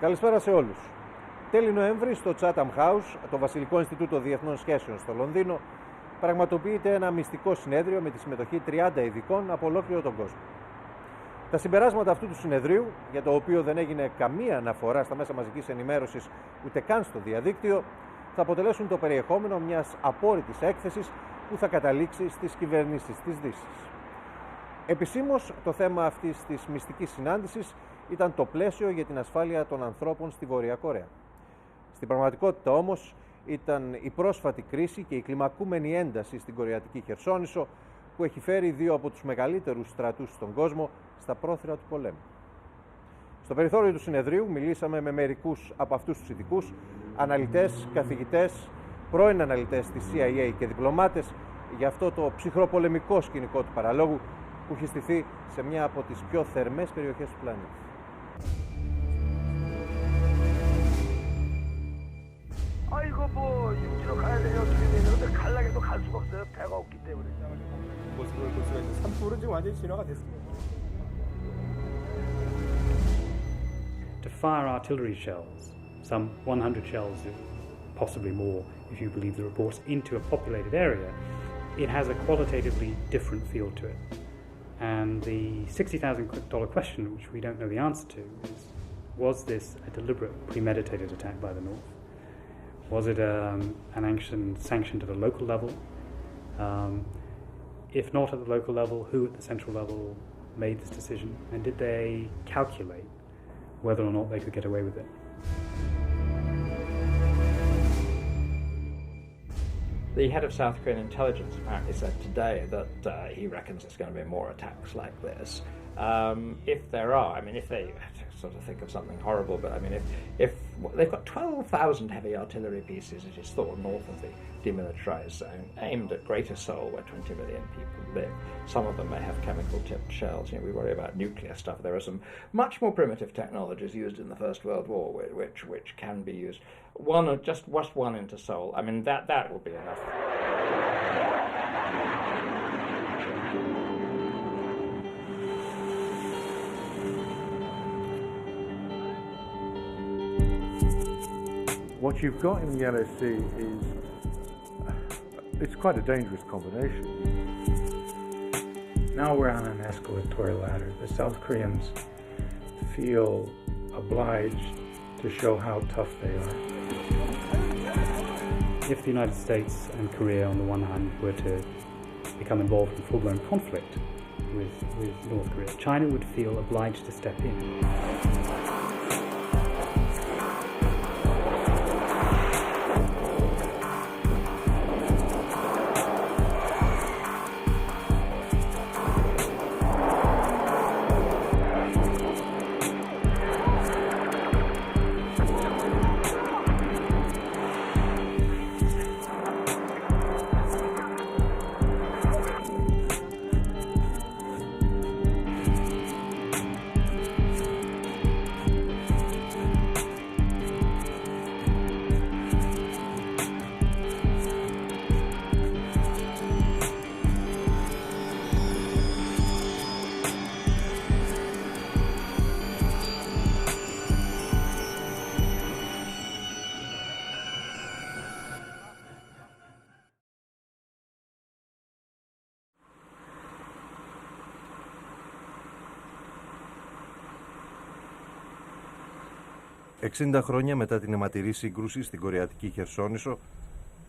Καλησπέρα σε όλους. Τέλη Νοέμβρη στο Chatham House, το Βασιλικό Ινστιτούτο Διεθνών Σχέσεων στο Λονδίνο, πραγματοποιείται ένα μυστικό συνέδριο με τη συμμετοχή 30 ειδικών από ολόκληρο τον κόσμο. Τα συμπεράσματα αυτού του συνεδρίου, για το οποίο δεν έγινε καμία αναφορά στα μέσα μαζικής ενημέρωσης ούτε καν στο διαδίκτυο, θα αποτελέσουν το περιεχόμενο μιας απόρριτης έκθεσης που θα καταλήξει στις κυβερνήσεις της Δύσης. Επισήμως, το θέμα αυτής της μυστικής συνάντησης ήταν το πλαίσιο για την ασφάλεια των ανθρώπων στη Βόρεια Κορέα. Στην πραγματικότητα όμως ήταν η πρόσφατη κρίση και η κλιμακούμενη ένταση στην κορεατική χερσόνησο που έχει φέρει δύο από τους μεγαλύτερους στρατούς στον κόσμο στα πρόθυρα του πολέμου. Στο περιθώριο του συνεδρίου μιλήσαμε με μερικούς από αυτούς τους ειδικούς, αναλυτές, καθηγητές, πρώην αναλυτές της CIA και διπλωμάτες για αυτό το ψυχροπολεμικό σκηνικό του παραλόγου που έχει στηθεί σε μια από τις πιο θερμές περιοχές του πλανήτη. 아이고 뭐 육지로 가야 되냐 어떻게 되냐 근데 갈라게도 갈 수가 없어요 배가 없기 때문에 모습을 볼 수가 있는 산불은 지금 완전히 진화가 됐습니다. To fire artillery shells, some 100 shells, possibly more if you believe the reports, into a populated area, it has a qualitatively different feel to it. And the $60,000 question, which we don't know the answer to, is, was this a deliberate, premeditated attack by the North? Was it an action sanctioned at a local level? If not at the local level, who at the central level made this decision? And did they calculate whether or not they could get away with it? The head of South Korean intelligence apparently said today that he reckons there's going to be more attacks like this. If there are, I mean, if they sort of think of something horrible, but I mean, if they've got 12,000 heavy artillery pieces, it is thought, north of the demilitarized zone, aimed at Greater Seoul, where 20 million people live. Some of them may have chemical-tipped shells. You know, we worry about nuclear stuff. There are some much more primitive technologies used in the First World War, which can be used. Just one into Seoul. I mean, that will be enough. What you've got in the Yellow Sea is, it's quite a dangerous combination. Now we're on an escalatory ladder. The South Koreans feel obliged to show how tough they are. If the United States and Korea on the one hand were to become involved in full-blown conflict with North Korea, China would feel obliged to step in. «60 χρόνια μετά την αιματηρή σύγκρουση στην κορεατική χερσόνησο,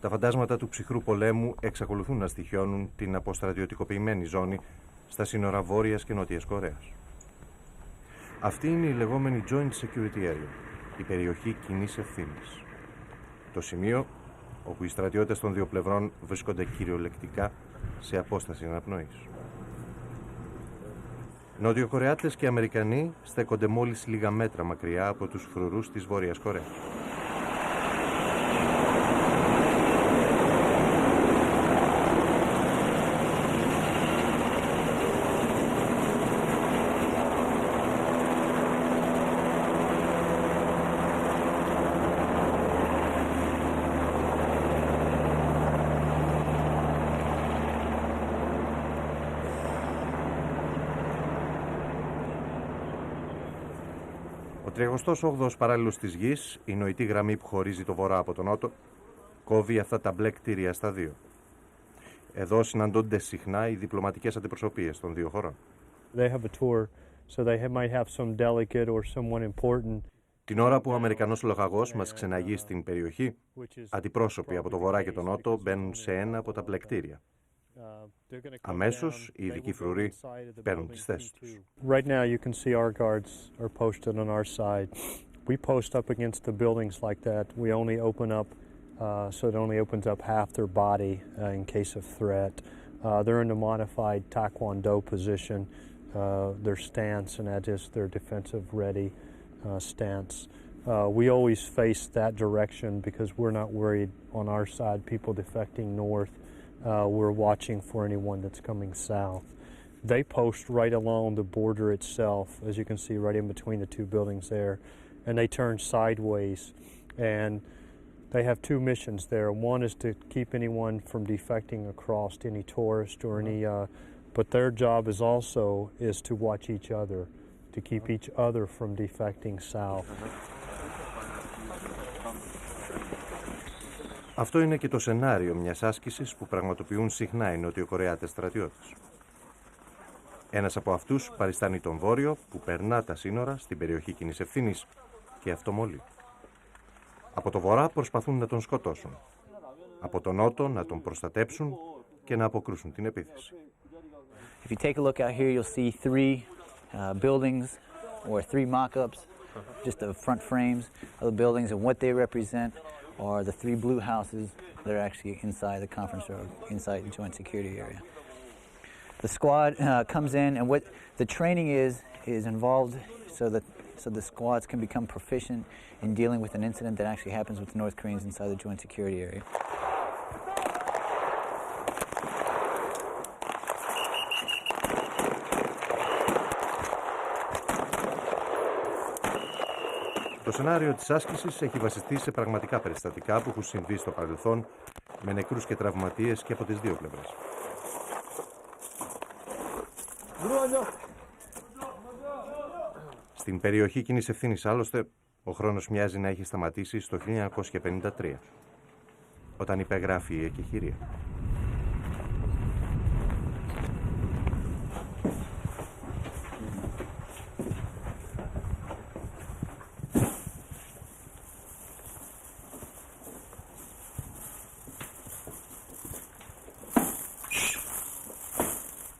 τα φαντάσματα του ψυχρού πολέμου εξακολουθούν να στοιχιώνουν την αποστρατιωτικοποιημένη ζώνη στα σύνορα Βόρειας και Νότιας Κορέας. Αυτή είναι η λεγόμενη Joint Security Area, η περιοχή κοινής ευθύνης. Το σημείο όπου οι στρατιώτες των δύο πλευρών βρίσκονται κυριολεκτικά σε απόσταση αναπνοής. Νότιο-Κορεάτες και Αμερικανοί στέκονται μόλις λίγα μέτρα μακριά από τους φρουρούς της Βόρειας Κορέας. Ο 38ος παράλληλος της γης, η νοητή γραμμή που χωρίζει το βορρά από τον νότο, κόβει αυτά τα μπλε κτίρια στα δύο. Εδώ συναντώνται συχνά οι διπλωματικές αντιπροσωπείες των δύο χωρών. They have a tour, so they might have some delegate or someone important. Την ώρα που ο Αμερικανός λοχαγός μας ξεναγεί στην περιοχή, αντιπρόσωποι από το βορρά και τον νότο μπαίνουν σε ένα από τα μπλε κτίρια. Αμέσως οι ειδικοί φρουροί παίρνουν τις θέσεις τους. Right now you can see our guards are posted on our side. We post up against the buildings like that. We only open up so it only opens up half their body in case of threat. They're in a modified taekwondo position, their stance, and that is their defensive ready stance. We always face that direction because we're not worried on our side, people defecting north. We're watching for anyone that's coming south. They post right along the border itself, as you can see right in between the two buildings there, and they turn sideways, and they have two missions there. One is to keep anyone from defecting across, any tourist or any, but their job is to watch each other, to keep each other from defecting south. Αυτό είναι και το σενάριο μιας άσκησης που πραγματοποιούν συχνά οι Νοτιοκορεάτες στρατιώτες. Ένας από αυτούς παριστάνει τον Βόρειο που περνά τα σύνορα στην περιοχή κοινής ευθύνης και αυτομολύει. Από το βορρά προσπαθούν να τον σκοτώσουν. Από τον νότο να τον προστατέψουν και να αποκρούσουν την επίθεση. If you take a look out here, you'll see three buildings or three mock-ups, just the front frames of the buildings, and what they represent are the three blue houses that are actually inside the conference room, inside the joint security area. The squad comes in, and what the training is involved so the squads can become proficient in dealing with an incident that actually happens with the North Koreans inside the joint security area. Το σενάριο της άσκησης έχει βασιστεί σε πραγματικά περιστατικά που έχουν συμβεί στο παρελθόν με νεκρούς και τραυματίες και από τις δύο πλευρές. Στην περιοχή κοινής ευθύνης άλλωστε, ο χρόνος μοιάζει να έχει σταματήσει στο 1953, όταν υπεγράφει η εκεχηρία.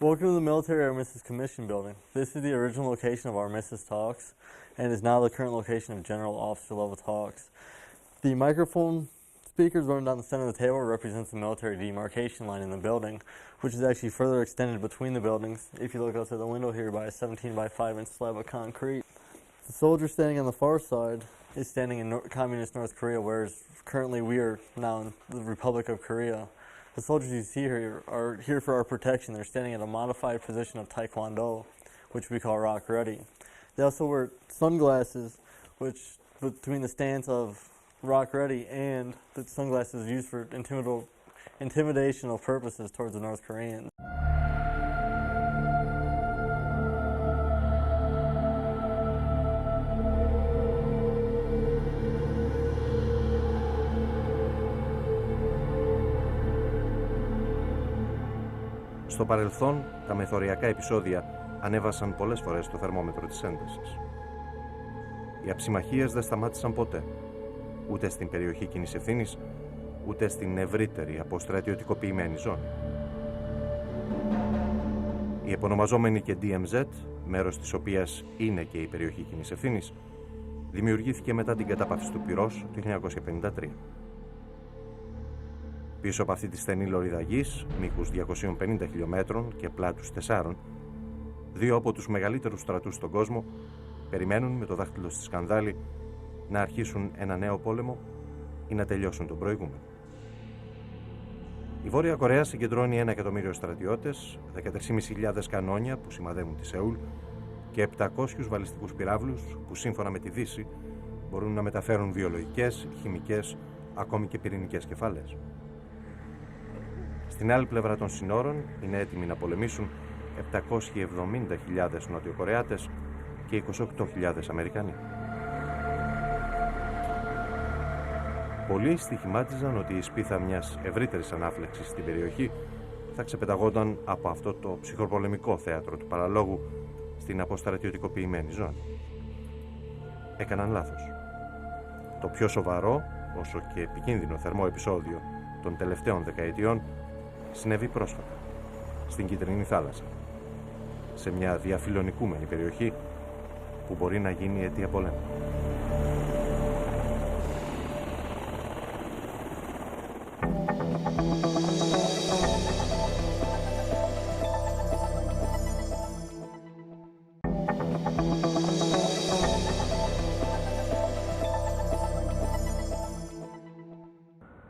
Welcome to the Military Armistice Commission building. This is the original location of our armistice talks and is now the current location of general officer level talks. The microphone speakers running down the center of the table represents the military demarcation line in the building, which is actually further extended between the buildings. If you look outside the window here by a 17 by 5 inch slab of concrete. The soldier standing on the far side is standing in communist North Korea, whereas currently we are now in the Republic of Korea. The soldiers you see here are here for our protection. They're standing at a modified position of taekwondo, which we call rock ready. They also wear sunglasses, which between the stance of rock ready and the sunglasses used for intimidational purposes towards the North Koreans. Στο παρελθόν, τα μεθοριακά επεισόδια ανέβασαν πολλές φορές το θερμόμετρο της έντασης. Οι αψιμαχίες δεν σταμάτησαν ποτέ, ούτε στην περιοχή κοινής ευθύνης, ούτε στην ευρύτερη αποστρατιωτικοποιημένη ζώνη. Η επωνομαζόμενη και DMZ, μέρος της οποίας είναι και η περιοχή κοινής ευθύνης, δημιουργήθηκε μετά την κατάπαυση του πυρός το 1953. Πίσω από αυτή τη στενή λωρίδα γης, μήκους 250 χιλιόμετρων και πλάτους 4, δύο από τους μεγαλύτερους στρατούς στον κόσμο περιμένουν με το δάχτυλο στη σκανδάλη να αρχίσουν ένα νέο πόλεμο ή να τελειώσουν τον προηγούμενο. Η Βόρεια Κορέα συγκεντρώνει 1 εκατομμύριο στρατιώτες, 13.500 κανόνια που σημαδεύουν τη Σεούλ και 700 βαλιστικούς πυράβλους που σύμφωνα με τη Δύση μπορούν να μεταφέρουν βιολογικές, χημικές, ακόμη και πυρηνικές κεφάλες. Στην άλλη πλευρά των συνόρων είναι έτοιμοι να πολεμήσουν 770.000 Νότιο Κορεάτες και 28.000 Αμερικανοί. Πολλοί στοιχημάτιζαν ότι η σπίθα μιας ευρύτερης ανάφλεξης στην περιοχή θα ξεπεταγόταν από αυτό το ψυχροπολεμικό θέατρο του παραλόγου στην αποστρατιωτικοποιημένη ζώνη. Έκαναν λάθος. Το πιο σοβαρό, όσο και επικίνδυνο θερμό επεισόδιο των τελευταίων δεκαετιών συνέβη πρόσφατα, στην Κίτρινη θάλασσα, σε μια διαφιλονικούμενη περιοχή που μπορεί να γίνει αιτία πολέμου.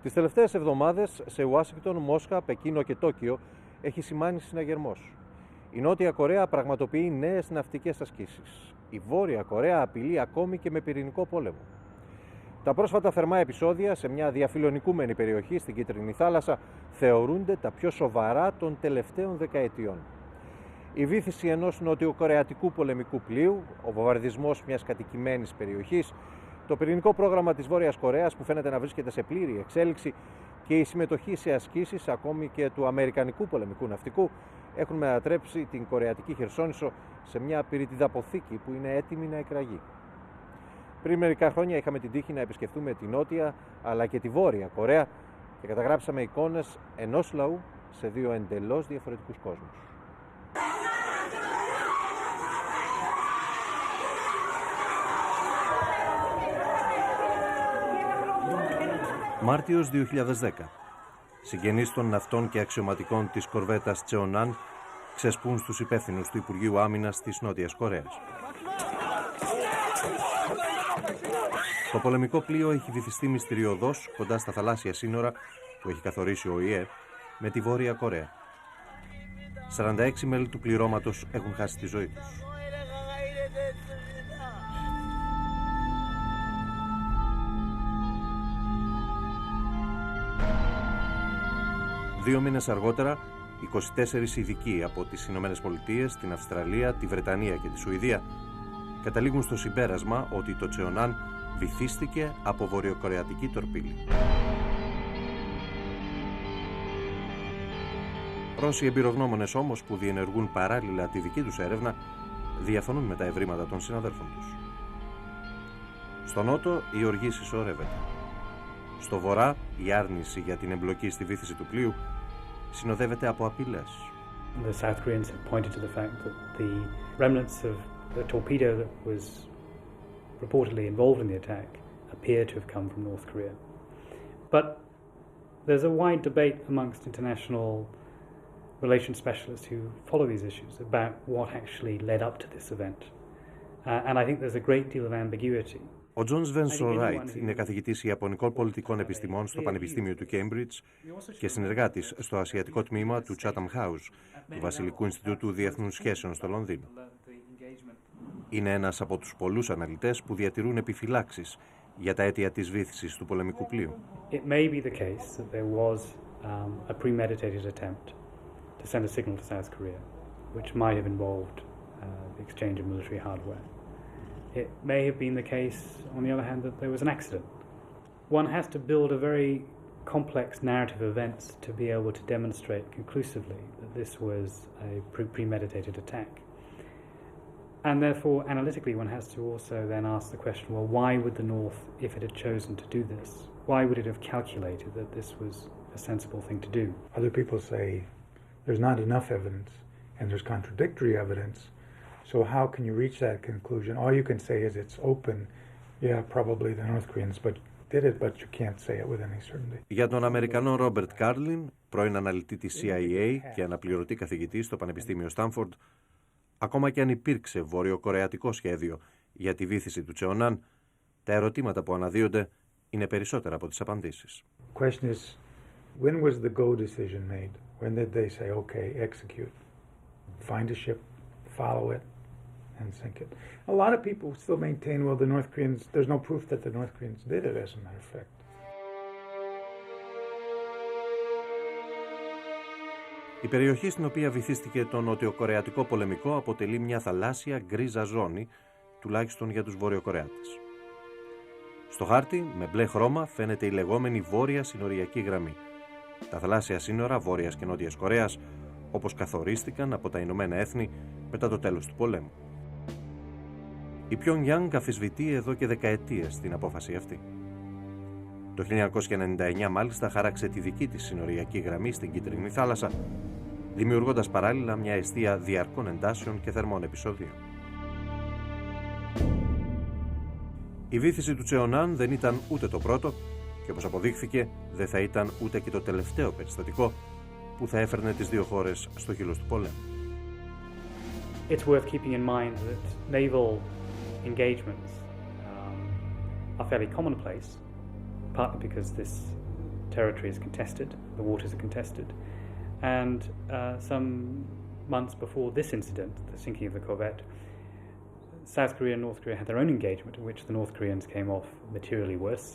Τις τελευταίες εβδομάδες σε Ουάσιγκτον, Μόσχα, Πεκίνο και Τόκιο έχει σημάνει συναγερμός. Η Νότια Κορέα πραγματοποιεί νέες ναυτικές ασκήσεις. Η Βόρεια Κορέα απειλεί ακόμη και με πυρηνικό πόλεμο. Τα πρόσφατα θερμά επεισόδια σε μια διαφιλονικούμενη περιοχή στην Κίτρινη θάλασσα θεωρούνται τα πιο σοβαρά των τελευταίων δεκαετιών. Η βύθιση ενός νοτιοκορεατικού πολεμικού πλοίου, ο βομβαρδισμός μιας κατοικημένης περιοχής, το πυρηνικό πρόγραμμα της Βόρειας Κορέας που φαίνεται να βρίσκεται σε πλήρη εξέλιξη και η συμμετοχή σε ασκήσεις ακόμη και του αμερικανικού πολεμικού ναυτικού έχουν μετατρέψει την κορεατική χερσόνησο σε μια πυρητιδαποθήκη που είναι έτοιμη να εκραγεί. Πριν μερικά χρόνια είχαμε την τύχη να επισκεφτούμε τη Νότια αλλά και τη Βόρεια Κορέα και καταγράψαμε εικόνες ενός λαού σε δύο εντελώς διαφορετικούς κόσμους. Μάρτιος 2010. Συγγενείς των ναυτών και αξιωματικών της κορβέτας Τσεονάν ξεσπούν στους υπεύθυνους του Υπουργείου Άμυνας της Νότιας Κορέας. Το πολεμικό πλοίο έχει βυθιστεί μυστηριωδώς κοντά στα θαλάσσια σύνορα που έχει καθορίσει ο ΙΕ με τη Βόρεια Κορέα. 46 μέλη του πληρώματος έχουν χάσει τη ζωή τους. Δύο μήνες αργότερα, 24 ειδικοί από τις Ηνωμένες Πολιτείες, την Αυστραλία, τη Βρετανία και τη Σουηδία καταλήγουν στο συμπέρασμα ότι το Τσεονάν βυθίστηκε από βορειοκορεατική τορπίλη. Ρώσοι εμπειρογνώμονες όμως που διενεργούν παράλληλα τη δική τους έρευνα διαφωνούν με τα ευρήματα των συναδέλφων τους. Στο νότο η οργή συσσωρεύεται. Στο βορρά η άρνηση για την εμπλοκή στη βύθιση του πλοίου συνοδεύεται από απειλές. The South Koreans have pointed to the fact that the remnants of the torpedo that was reportedly involved in the attack appear to have come from North Korea. But there's a wide debate amongst international relations specialists who follow these issues about what actually led up to this event. And I think there's a great deal of ambiguity. Ο Τζον Βένσον Ράιτ είναι καθηγητής Ιαπωνικών Πολιτικών Επιστημών στο Πανεπιστήμιο του Cambridge και συνεργάτης στο ασιατικό τμήμα του Chatham House, του Βασιλικού Ινστιτούτου Διεθνούς Σχέσεων στο Λονδίνο. Είναι ένας από τους πολλούς αναλυτές που διατηρούν επιφυλάξεις για τα αίτια της βύθισης του πολεμικού πλοίου. It may be the case that there was a premeditated attempt to send a signal to South Korea, which might have involved the exchange of military hardware. It may have been the case, on the other hand, that there was an accident. One has to build a very complex narrative of events to be able to demonstrate conclusively that this was a premeditated attack. And therefore, analytically, one has to also then ask the question, well, why would the North, if it had chosen to do this, why would it have calculated that this was a sensible thing to do? Other people say there's not enough evidence and there's contradictory evidence. So how can you reach that conclusion? All you can say is it's open. Yeah, probably the North Koreans did it, but you can't say it with any certainty. Για τον Αμερικανό Ρόμπερτ Κάρλιν, πρώην αναλυτή της CIA και αναπληρωτή καθηγητή στο Πανεπιστήμιο Στάνφορντ, ακόμα και αν υπήρξε βορειοκορεατικό σχέδιο για τη βύθιση του Τσεονάν, τα ερωτήματα που αναδύονται είναι περισσότερα από τις απαντήσεις. The question is, when was the go decision made? When did they say, okay, execute? Find a ship, follow it, and sink it. A lot of people still maintain, well, the North Koreans, there's no proof that the North Koreans did it, as a matter of fact. Η περιοχή στην οποία βυθίστηκε το νοτιοκορεατικό πολεμικό αποτελεί μια θαλάσσια γκρίζα ζώνη, τουλάχιστον για τους Βορειοκορεάτες. Στο χάρτη, με μπλε χρώμα, φαίνεται η λεγόμενη Βόρεια συνοριακή γραμμή. Τα θαλάσσια σύνορα Βόρειας και Νότιας Κορέας, όπως καθορίστηκαν από τα Ηνωμένα Έθνη μετά το τέλος του πολέμου. Η Πιονγκιάνγκ αμφισβητεί εδώ και δεκαετίες την απόφαση αυτή. Το 1999 μάλιστα χάραξε τη δική της συνοριακή γραμμή στην Κίτρινη θάλασσα, δημιουργώντας παράλληλα μια εστία διαρκών εντάσεων και θερμών επεισοδίων. Η βύθιση του Τσεονάν δεν ήταν ούτε το πρώτο και όπως αποδείχθηκε δεν θα ήταν ούτε και το τελευταίο περιστατικό που θα έφερνε τις δύο χώρες στο χείλος του πολέμου. It's worth keeping in mind that naval engagements are fairly commonplace, partly because this territory is contested, the waters are contested, and some months before this incident, the sinking of the corvette, South Korea and North Korea had their own engagement in which the North Koreans came off materially worse.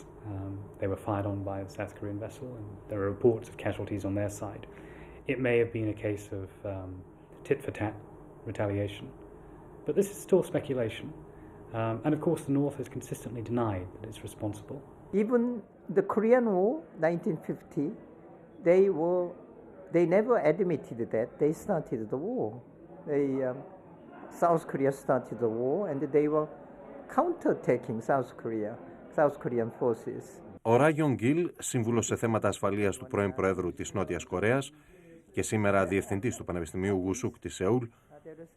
They were fired on by the South Korean vessel, and there are reports of casualties on their side. It may have been a case of tit-for-tat retaliation, but this is still speculation. And of course the North has consistently denied that it's responsible. Even the Korean War, 1950, they never admitted that they started the war. South Korea started the war and they were counterattacking South Korean forces. Ο Ρα Γιον Γκιλ, σύμβουλος σε θέματα ασφαλείας του πρώην Προέδρου της Νότιας Κορέας και σήμερα διευθυντής του Πανεπιστημίου Γουσούκ της Σεούλ,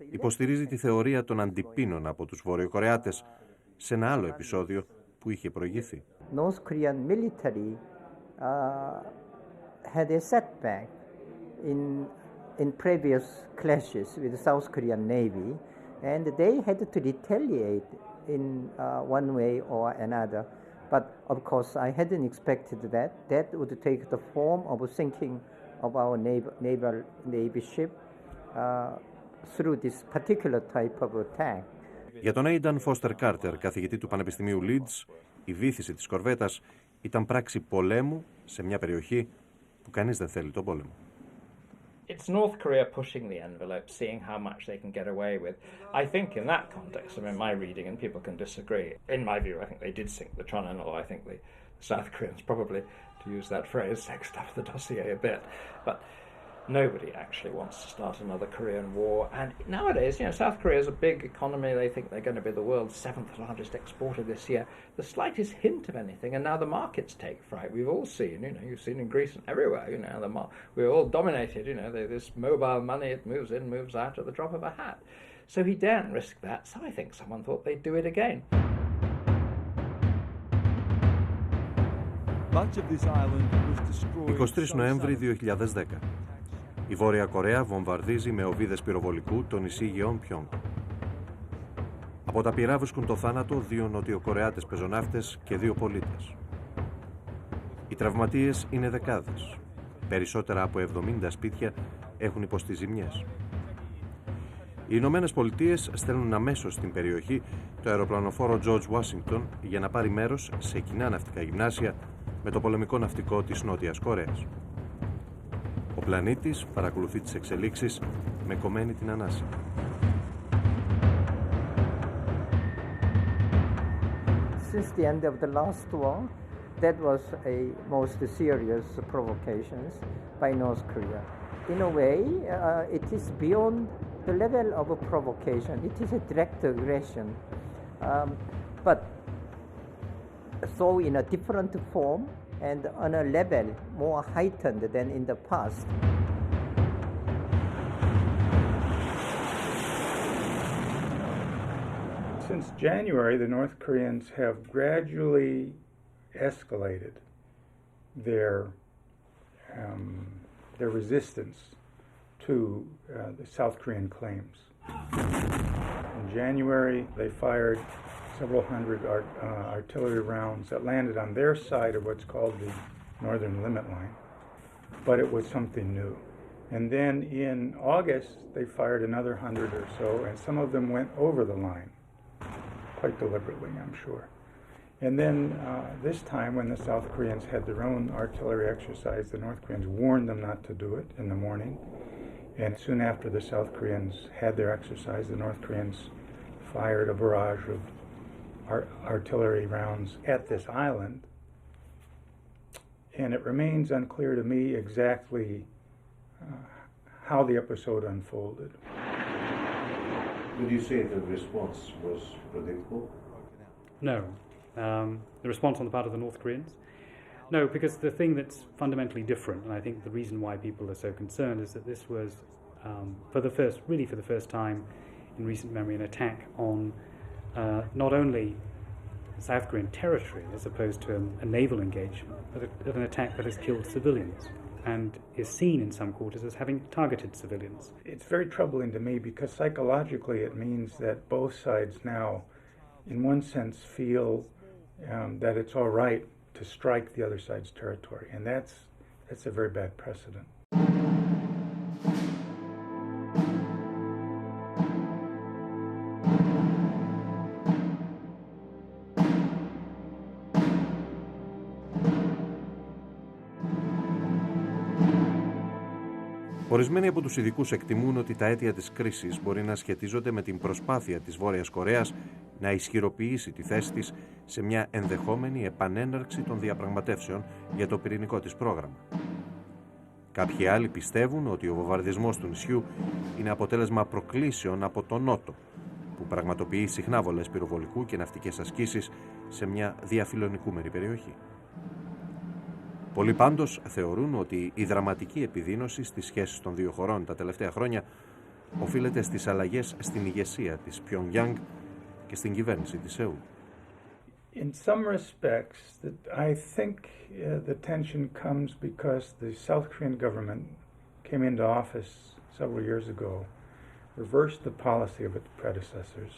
υποστηρίζει τη θεωρία των αντιπίνων από τους Βορειοκορεάτες σε ένα άλλο επεισόδιο που είχε προηγηθεί. North Korean military had a setback in previous clashes with the South Korean Navy, and they had to retaliate in one way or another. But of course, I hadn't expected that would take the form of sinking of our naval Navy ship through this particular type of attack. Για τον Aidan Foster Carter, καθηγητή του Πανεπιστημίου Leeds, η βύθιση της κορβέτας ήταν πράξη πολέμου σε μια περιοχή που κανείς δεν θέλει τον πόλεμο. It's North Korea pushing the envelope, seeing how much they can get away with. I think in that context, I mean, my reading, and people can disagree, in my view, I think they did sink the Chonan, although I think the South Koreans probably, to use that phrase, sexed up the dossier a bit. But nobody actually wants to start another Korean war. And nowadays, you know, South Korea is a big economy. They think they're going to be the world's 7th largest exporter this year. The slightest hint of anything, and now the markets take fright. We've all seen, you know, you've seen in Greece and everywhere, you know, we're all dominated, you know, this mobile money, it moves in, moves out at the drop of a hat. So he daren't risk that, so I think someone thought they'd do it again. Much of this island was destroyed. 23 Νοέμβρη 2010. Η Βόρεια Κορέα βομβαρδίζει με οβίδες πυροβολικού το νησί Γεόνπιονγκ. Από τα πυρά βρίσκουν το θάνατο 2 Νοτιοκορεάτες πεζοναύτες και 2 πολίτες. Οι τραυματίες είναι δεκάδες. Περισσότερα από 70 σπίτια έχουν υποστεί ζημιές. Οι Ηνωμένες Πολιτείες στέλνουν αμέσως στην περιοχή το αεροπλανοφόρο George Washington για να πάρει μέρος σε κοινά ναυτικά γυμνάσια με το πολεμικό ναυτικό της Νότιας Κορέας. Ο πλανήτης παρακολουθεί τις εξελίξεις με κομμένη την ανάσα. Since the end of the last war, that was a most serious provocations by North Korea. In a way, it is beyond the level of a provocation. It is a direct aggression, but so in a different form and on a level more heightened than in the past. Since January, the North Koreans have gradually escalated their resistance to the South Korean claims. In January, they fired several hundred artillery rounds that landed on their side of what's called the Northern Limit Line, but it was something new. And then in August, they fired another 100 or so, and some of them went over the line, quite deliberately, I'm sure. And then this time, when the South Koreans had their own artillery exercise, the North Koreans warned them not to do it in the morning. And soon after the South Koreans had their exercise, the North Koreans fired a barrage of artillery rounds at this island. And it remains unclear to me exactly how the episode unfolded. Would you say the response was predictable? No. The response on the part of the North Koreans? No, because the thing that's fundamentally different, and I think the reason why people are so concerned, is that this was, for the first time in recent memory, an attack on not only South Korean territory as opposed to a naval engagement, but an attack that has killed civilians and is seen in some quarters as having targeted civilians. It's very troubling to me because psychologically it means that both sides now, in one sense, feel that it's all right to strike the other side's territory, and that's a very bad precedent. Ορισμένοι από τους ειδικούς εκτιμούν ότι τα αίτια της κρίσης μπορεί να σχετίζονται με την προσπάθεια της Βόρειας Κορέας να ισχυροποιήσει τη θέση της σε μια ενδεχόμενη επανέναρξη των διαπραγματεύσεων για το πυρηνικό της πρόγραμμα. Κάποιοι άλλοι πιστεύουν ότι ο βομβαρδισμός του νησιού είναι αποτέλεσμα προκλήσεων από τον Νότο, που πραγματοποιεί συχνά βολές πυροβολικού και ναυτικές ασκήσεις σε μια διαφιλονικούμενη περιοχή. Πολλοί πάντως θεωρούν ότι η δραματική επιδείνωση στις σχέσεις των δύο χωρών τα τελευταία χρόνια οφείλεται στις αλλαγές στην ηγεσία της Pyongyang και στην κυβέρνηση της Σεούλ. In some respects, I think the tension comes because the South Korean government came into office several years ago, reversed the policy of its predecessors,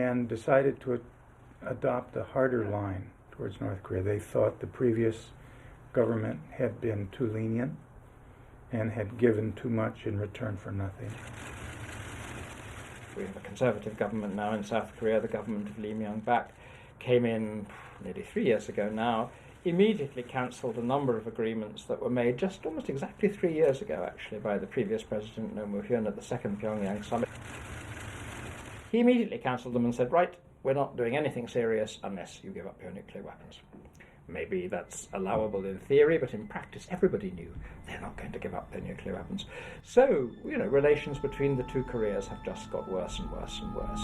and decided to adopt a harder line towards North Korea. They thought the previous government had been too lenient and had given too much in return for nothing. We have a conservative government now in South Korea. The government of Lee Myung-bak came in nearly 3 years ago now, immediately cancelled a number of agreements that were made just almost exactly 3 years ago, actually, by the previous president, Roh Moo-hyun, at the second Pyongyang summit. He immediately cancelled them and said, right, we're not doing anything serious unless you give up your nuclear weapons. Maybe that's allowable in theory, but in practice everybody knew they're not going to give up their nuclear weapons. So, relations between the two Koreas have just got worse and worse and worse.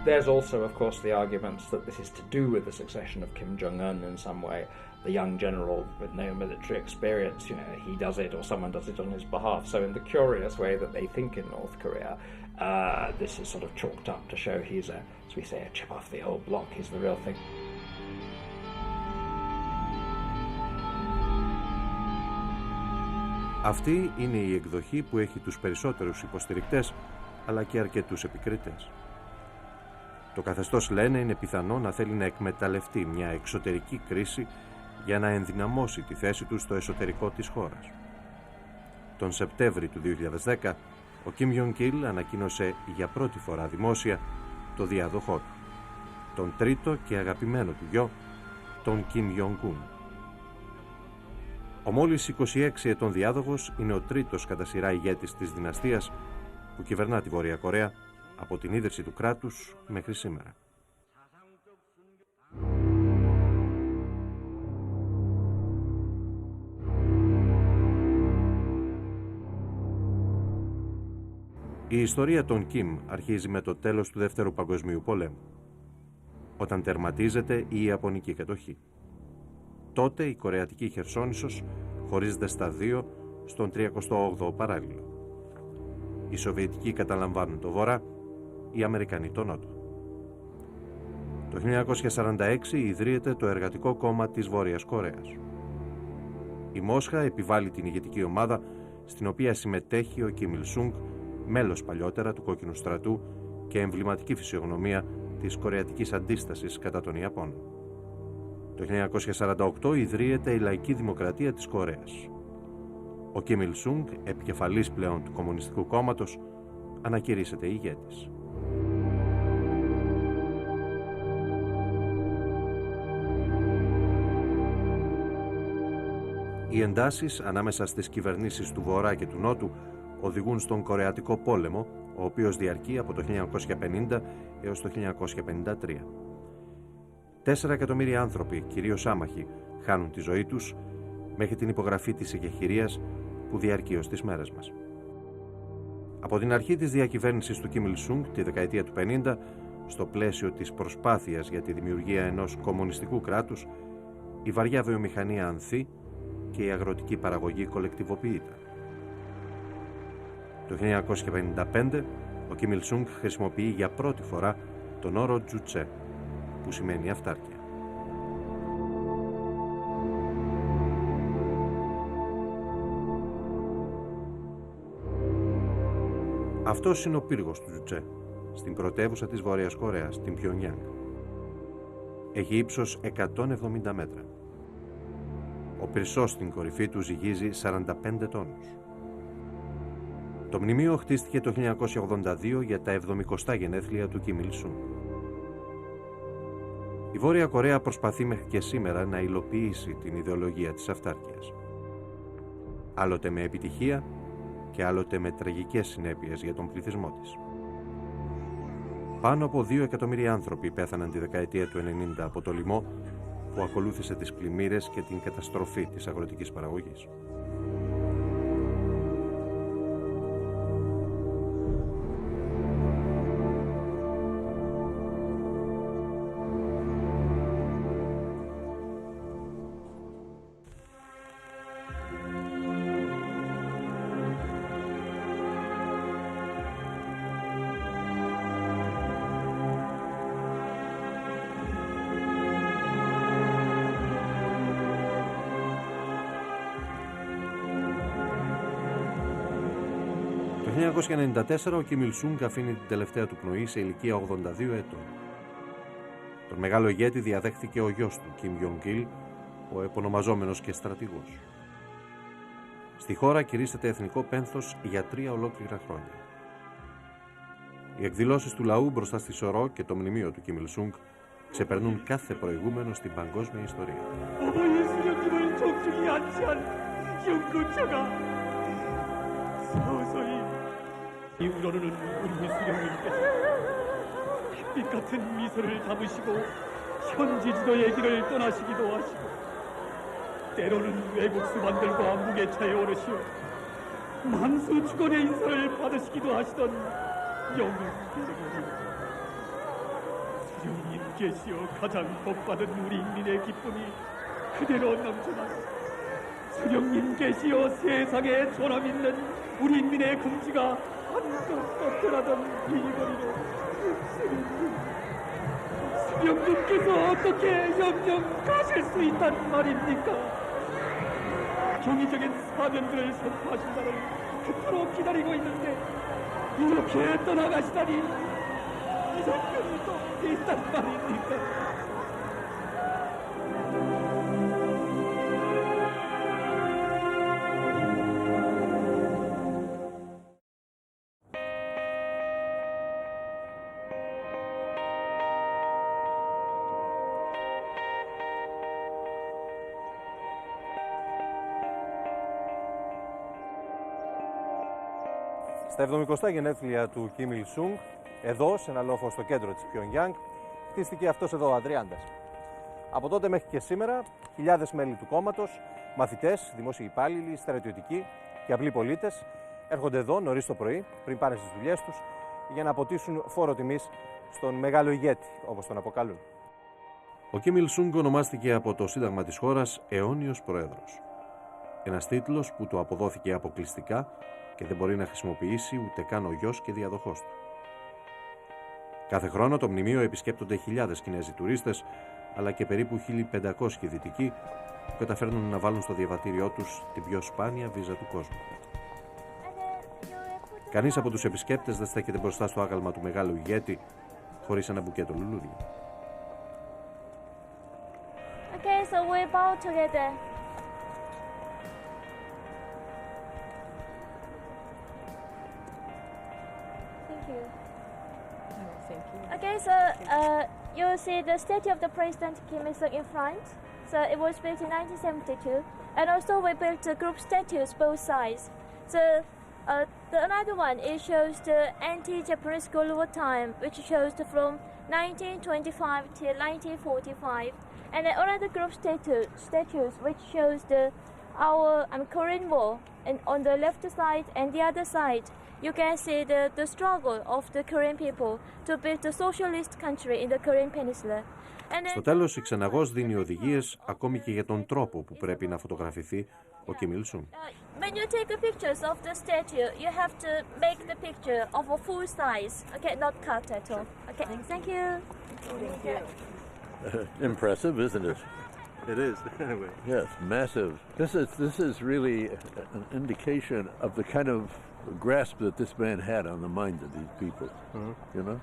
There's also, of course, the arguments that this is to do with the succession of Kim Jong-un in some way. The young general with no military experience, he does it or someone does it on his behalf. So in the curious way that they think in North Korea, this is sort of chalked up to show he's as we say, a chip off the old block. He's the real thing. Αυτή είναι η εκδοχή που έχει τους περισσότερους υποστηρικτές, αλλά και αρκετούς επικριτές. Το καθεστώς, λένε, είναι πιθανό να θέλει να εκμεταλλευτεί μια εξωτερική κρίση για να ενδυναμώσει τη θέση του στο εσωτερικό της χώρας. Τον Σεπτέμβρη του 2010, ο Κιμ Ιον Κιλ ανακοίνωσε για πρώτη φορά δημόσια το διάδοχό του, τον τρίτο και αγαπημένο του γιο, τον Κιμ Ιον Κουν. Ο μόλις 26 ετών διάδοχος είναι ο τρίτος κατά σειρά ηγέτης της δυναστείας που κυβερνά τη Βόρεια Κορέα από την ίδρυση του κράτους μέχρι σήμερα. Η ιστορία των Κιμ αρχίζει με το τέλος του Δεύτερου Παγκοσμίου Πολέμου, όταν τερματίζεται η Ιαπωνική κατοχή. Τότε η κορεατική χερσόνησος χωρίζεται στα δύο στον 38ο παράλληλο. Οι Σοβιετικοί καταλαμβάνουν το Βορρά, οι Αμερικανοί το Νότο. Το 1946 ιδρύεται το Εργατικό Κόμμα της Βόρειας Κορέας. Η Μόσχα επιβάλλει την ηγετική ομάδα, στην οποία συμμετέχει ο Κιμ Ιλ Σунγκ, μέλος παλιότερα του Κόκκινου Στρατού και εμβληματική φυσιογνωμία της κορεατικής αντίστασης κατά των Ιαπώνων. Το 1948 ιδρύεται η Λαϊκή Δημοκρατία της Κορέας. Ο Κιμ Ιλ Σунγκ, επικεφαλής πλέον του Κομμουνιστικού Κόμματος, ανακηρύσσεται ηγέτης. Οι εντάσεις ανάμεσα στις κυβερνήσεις του Βορρά και του Νότου οδηγούν στον Κορεατικό Πόλεμο ο οποίος διαρκεί από το 1950 έως το 1953. 4 εκατομμύρια άνθρωποι, κυρίως άμαχοι, χάνουν τη ζωή τους μέχρι την υπογραφή της εκεχηρίας που διαρκεί ως τις μέρες μας. Από την αρχή της διακυβέρνησης του Κιμ Ιλ Σουνγκ τη δεκαετία του 50, στο πλαίσιο της προσπάθειας για τη δημιουργία ενός κομμουνιστικού κράτους, η βαριά βιομηχανία ανθεί και η αγροτική παραγωγή κολεκτιβοποιείται. Το 1955, ο Κιμ Ιλ Σουνγκ χρησιμοποιεί για πρώτη φορά τον όρο «τζουτσε», που σημαίνει αυτάρκεια. Αυτός είναι ο πύργος του Τζουτσε, στην πρωτεύουσα της Βόρειας Κορέας, την Πιονγκιάνγκ. Έχει ύψος 170 μέτρα. Ο πυρσός στην κορυφή του ζυγίζει 45 τόνους. Το μνημείο χτίστηκε το 1982 για τα 70 γενέθλια του Κιμ Ιλ Σουνγκ. Η Βόρεια Κορέα προσπαθεί μέχρι και σήμερα να υλοποιήσει την ιδεολογία της αυτάρκειας. Άλλοτε με επιτυχία και άλλοτε με τραγικές συνέπειες για τον πληθυσμό της. Πάνω από 2 εκατομμύρια άνθρωποι πέθαναν τη δεκαετία του 90 από το λοιμό που ακολούθησε τις πλημμύρες και την καταστροφή της αγροτικής παραγωγής. Το 1994 ο Κιμ Ιλ Σουνγκ αφήνει την τελευταία του πνοή σε ηλικία 82 ετών. Τον μεγάλο ηγέτη διαδέχθηκε ο γιος του, Κιμ Γιονγκ Ιλ, ο επωνομαζόμενος και στρατηγός. Στη χώρα κηρύσσεται εθνικό πένθος για 3 ολόκληρα χρόνια. Οι εκδηλώσεις του λαού μπροστά στη Σωρό και το μνημείο του Κιμ Ιλ Σουνγκ ξεπερνούν κάθε προηγούμενο στην παγκόσμια ιστορία. 이후로는 우리 수령님께서 햇빛 같은 미소를 담으시고 현지 지도의 길을 떠나시기도 하시고 때로는 외국 수반들과 무게차에 오르시어 만수 주권의 인사를 받으시기도 하시던 영웅 수령님께시여 가장 복받은 우리 인민의 기쁨이 그대로 넘쳐나고 수령님께시여 세상에 존엄 있는 우리 인민의 긍지가 한껏 뻗어나던 이 거리로 수령님께서 어떻게 영영 가실 수 있단 말입니까? 경이적인 사명들을 선포하신다를 그토록 기다리고 있는데 이렇게 떠나가시다니 이런 일이 또 있단 말입니까? Στα 70 γενέθλια του Κιμ Ιλ Σουνγκ, εδώ, σε ένα λόφο στο κέντρο της Πιονγκιάνγκ, χτίστηκε αυτός εδώ ο Αδριάντας. Από τότε μέχρι και σήμερα, χιλιάδες μέλη του κόμματος, μαθητές, δημόσιοι υπάλληλοι, στρατιωτικοί και απλοί πολίτες έρχονται εδώ νωρίς το πρωί, πριν πάνε στις δουλειές τους, για να αποτίσουν φόρο τιμής στον μεγάλο ηγέτη, όπως τον αποκαλούν. Ο Κιμ Ιλ Σουνγκ ονομάστηκε από το Σύνταγμα της χώρας αιώνιος πρόεδρος. Ένας τίτλος που του αποδόθηκε αποκλειστικά και δεν μπορεί να χρησιμοποιήσει ούτε καν ο γιος και διαδοχός του. Κάθε χρόνο το μνημείο επισκέπτονται χιλιάδες Κινέζοι τουρίστες, αλλά και περίπου 1.500 δυτικοί που καταφέρνουν να βάλουν στο διαβατήριό τους την πιο σπάνια βίζα του κόσμου. Κανείς από τους επισκέπτες δεν στέκεται μπροστά στο άγαλμα του μεγάλου ηγέτη χωρίς ένα μπουκέτο λουλούδια. Okay, so we bow together. Thank you. Thank you. Okay, so you see the statue of the President Kim Il-sung in front. So it was built in 1972, and also we built group statues both sides. So The another one, it shows the anti-Japanese Cold War time, which shows from 1925 till 1945. And then another group statues, which shows our Korean War. And on the left side and the other side, you can see the struggle of the Korean people to build the socialist country in the Korean peninsula. Στο τέλος, η ξεναγός δίνει οδηγίες ακόμη και για τον τρόπο που πρέπει να φωτογραφηθεί ο Κιμ Il Sung. When you take pictures of the statue, you have to make the picture of a full size. Okay, not cut at all. Okay, thank you. Impressive, isn't it? It is, anyway. Yes, massive. This is really an indication of the kind of grasp that this man had on the minds of these people. You know?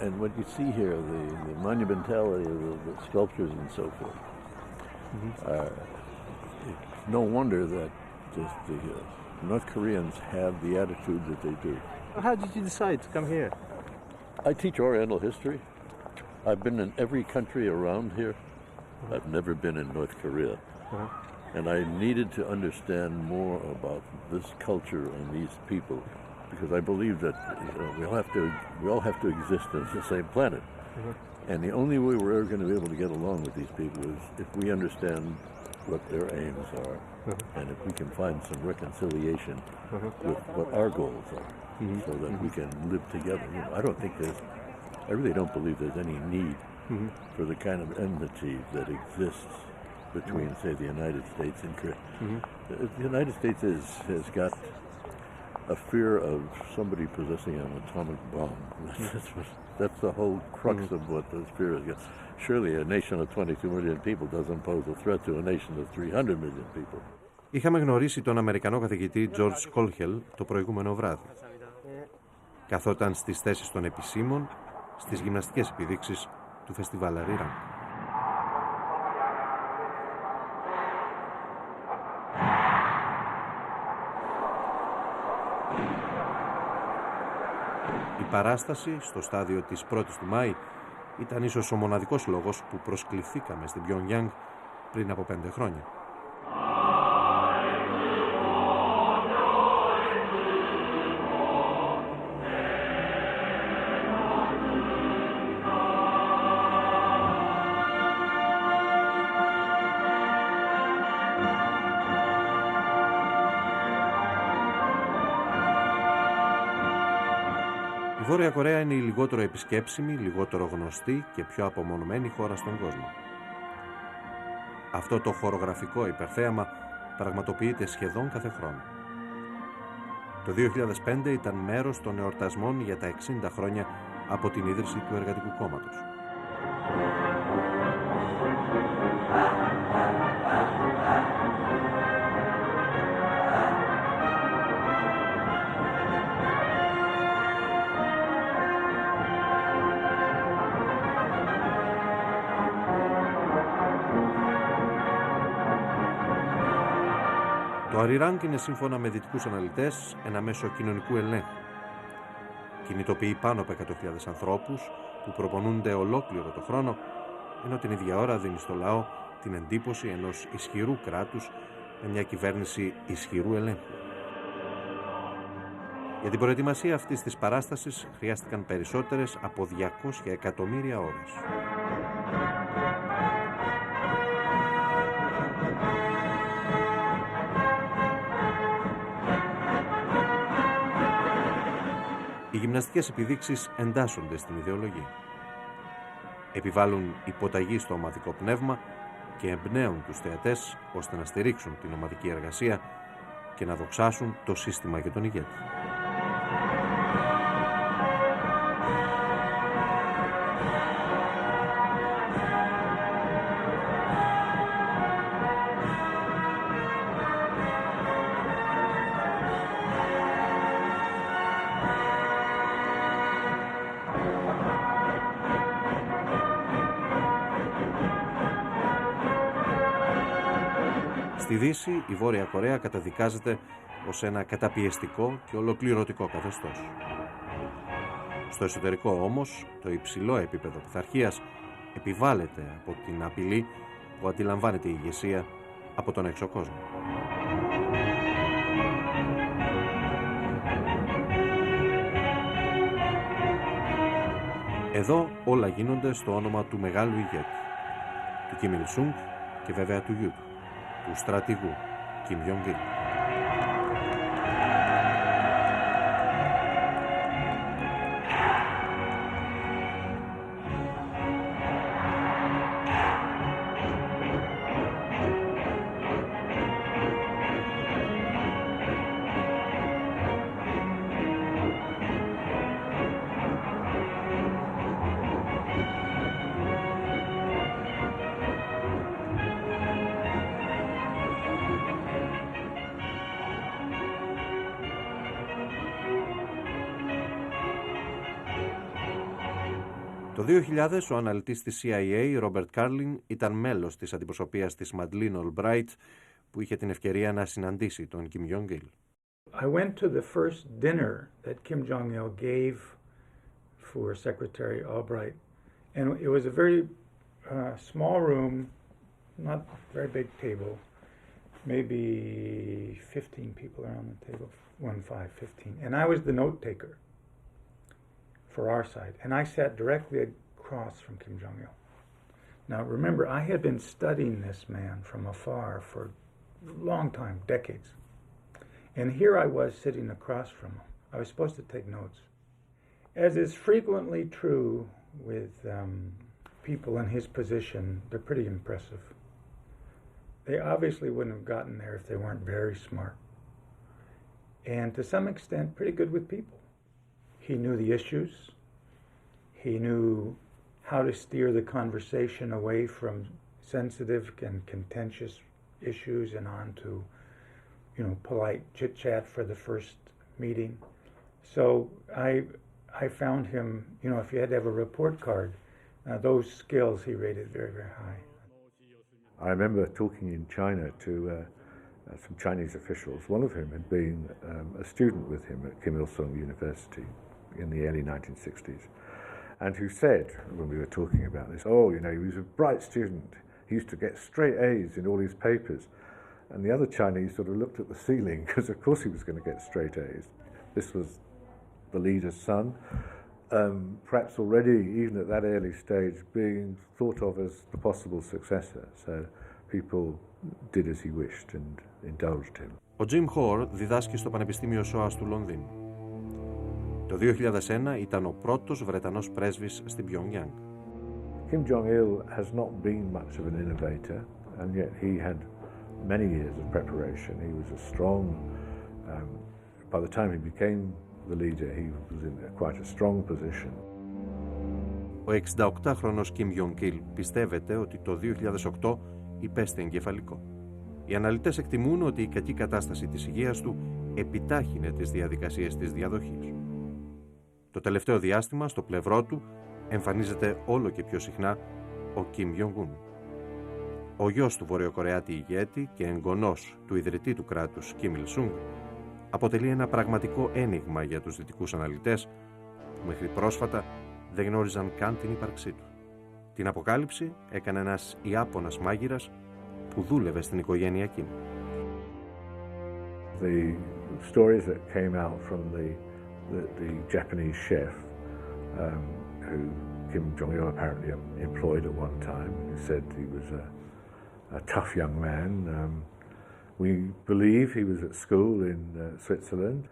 And what you see here, the monumentality of the sculptures and so forth, it's no wonder that the North Koreans have the attitude that they do. How did you decide to come here? I teach Oriental history. I've been in every country around here. I've never been in North Korea. And I needed to understand more about this culture and these people, because I believe that we all have to exist on the same planet. And the only way we're ever going to be able to get along with these people is if we understand what their aims are, and if we can find some reconciliation with what our goals are, so that we can live together. You know, I really don't believe there's any need for the kind of enmity that exists between, say, the United States and Korea. The United States has got a fear of somebody possessing an atomic bomb. That's the whole crux of what this fear is. Surely a nation of 22 million people doesn't pose a threat to a nation of 300 million people. Είχαμε γνωρίσει τον Αμερικανό καθηγητή George Colhell το προηγούμενο βράδυ. Καθόταν στις θέσεις των επισήμων στις γυμναστικές επιδείξεις του φεστιβάλ Αρίραν. Η παράσταση στο στάδιο της 1ης του Μάη ήταν ίσως ο μοναδικός λόγος που προσκληθήκαμε στην Pyongyang πριν από 5 χρόνια. Η Βόρεια Κορέα είναι η λιγότερο επισκέψιμη, λιγότερο γνωστή και πιο απομονωμένη χώρα στον κόσμο. Αυτό το χορογραφικό υπερθέαμα πραγματοποιείται σχεδόν κάθε χρόνο. Το 2005 ήταν μέρος των εορτασμών για τα 60 χρόνια από την ίδρυση του Εργατικού Κόμματος. Το Αρίραν είναι, σύμφωνα με δυτικούς αναλυτές, ένα μέσο κοινωνικού ελέγχου. Κινητοποιεί πάνω από 100.000 ανθρώπους που προπονούνται ολόκληρο το χρόνο, ενώ την ίδια ώρα δίνει στο λαό την εντύπωση ενός ισχυρού κράτους με μια κυβέρνηση ισχυρού ελέγχου. Για την προετοιμασία αυτής της παράστασης χρειάστηκαν περισσότερες από 200 εκατομμύρια ώρες. Οι γυμναστικές επιδείξεις εντάσσονται στην ιδεολογία. Επιβάλλουν υποταγή στο ομαδικό πνεύμα και εμπνέουν τους θεατές ώστε να στηρίξουν την ομαδική εργασία και να δοξάσουν το σύστημα και τον ηγέτη. Στη Δύση, η Βόρεια Κορέα καταδικάζεται ως ένα καταπιεστικό και ολοκληρωτικό καθεστώς. Στο εσωτερικό όμως, το υψηλό επίπεδο πειθαρχίας επιβάλλεται από την απειλή που αντιλαμβάνεται η ηγεσία από τον έξω κόσμο. Εδώ όλα γίνονται στο όνομα του μεγάλου ηγέτη, του Κιμ Ιλ Σουνγκ και βέβαια του γιου του στρατηγού Κιμ Τζονγκ Ιλ. Το 2000 ο αναλυτής της CIA, Ρόμπερτ Κάρλιν, ήταν μέλος της αντιπροσωπείας της Μαντλίν Ολμπράιτ που είχε την ευκαιρία να συναντήσει τον Κιμ Τζονγκ Ιλ. I went to the first dinner that Kim Jong-il gave for Secretary Albright, and it was a very small room, not very big table, maybe 15 people around the table, 15, and I was the note taker for our side, and I sat directly across from Kim Jong-il. Now remember, I had been studying this man from afar for a long time, decades, and here I was sitting across from him. I was supposed to take notes. As is frequently true with people in his position, they're pretty impressive. They obviously wouldn't have gotten there if they weren't very smart, and to some extent pretty good with people. He knew the issues. He knew how to steer the conversation away from sensitive and contentious issues and on to, polite chit-chat for the first meeting. So I found him, if you had to have a report card, those skills he rated very, very high. I remember talking in China to some Chinese officials, one of whom had been a student with him at Kim Il-sung University in the early 1960s, and who said, when we were talking about this, he was a bright student. He used to get straight A's in all his papers. And the other Chinese sort of looked at the ceiling, because of course he was going to get straight A's. This was the leader's son, perhaps already, even at that early stage, being thought of as the possible successor. So people did as he wished and indulged him. Ο Jim Hoare διδάσκει στο Πανεπιστήμιο SOAS του Λονδίνου. Το 2001 ήταν ο πρώτος Βρετανός πρέσβης στην Pyongyang. Kim Jong-il has not been much of an innovator, and yet he had many years of preparation. He was a strong, by the time he became the leader, he was in quite a strong position. Ο 68χρονος Kim Jong-il πιστεύεται ότι το 2008 υπέστη εγκεφαλικό. Οι αναλυτές εκτιμούν ότι η κακή κατάσταση της υγείας του επιτάχυνε τις διαδικασίες της διαδοχής. Το τελευταίο διάστημα, στο πλευρό του, εμφανίζεται όλο και πιο συχνά ο Κιμ Jong-un. Ο γιος του βορειοκορεάτη ηγέτη και εγγονός του ιδρυτή του κράτους Κιμ Il-sung αποτελεί ένα πραγματικό ένιγμα για τους δυτικούς αναλυτές που μέχρι πρόσφατα δεν γνώριζαν καν την ύπαρξή του. Την αποκάλυψη έκανε ένας Ιάπωνας μάγειρας που δούλευε στην οικογένεια Κιμ. The stories that came out from the Japanese chef who Kim Jong-il apparently employed at one time, who said he was a tough young man. We believe he was at school in Switzerland.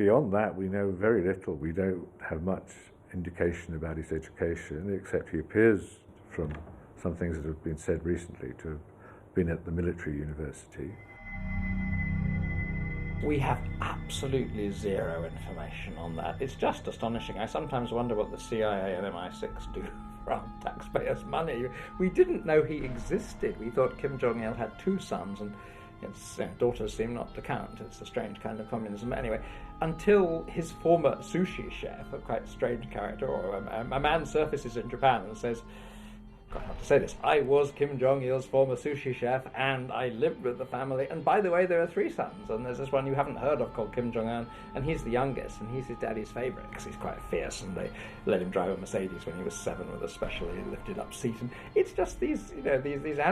Beyond that, we know very little. We don't have much indication about his education, except he appears, from some things that have been said recently, to have been at the military university. We have absolutely zero information on that. It's just astonishing. I sometimes wonder what the CIA and MI6 do for our taxpayers' money. We didn't know he existed. We thought Kim Jong-il had two sons, and his daughters seem not to count. It's a strange kind of communism. Anyway, until his former sushi chef, a quite strange character, or a man surfaces in Japan and says, God, how to say this, I was Kim Jong-il's former sushi chef and I lived with the family, and by the way there are three sons, and there's this one you haven't heard of called Kim Jong-un, and he's the youngest and he's his daddy's favourite because he's quite fierce, and they let him drive a Mercedes when he was 7 with a specially lifted up seat, and it's just these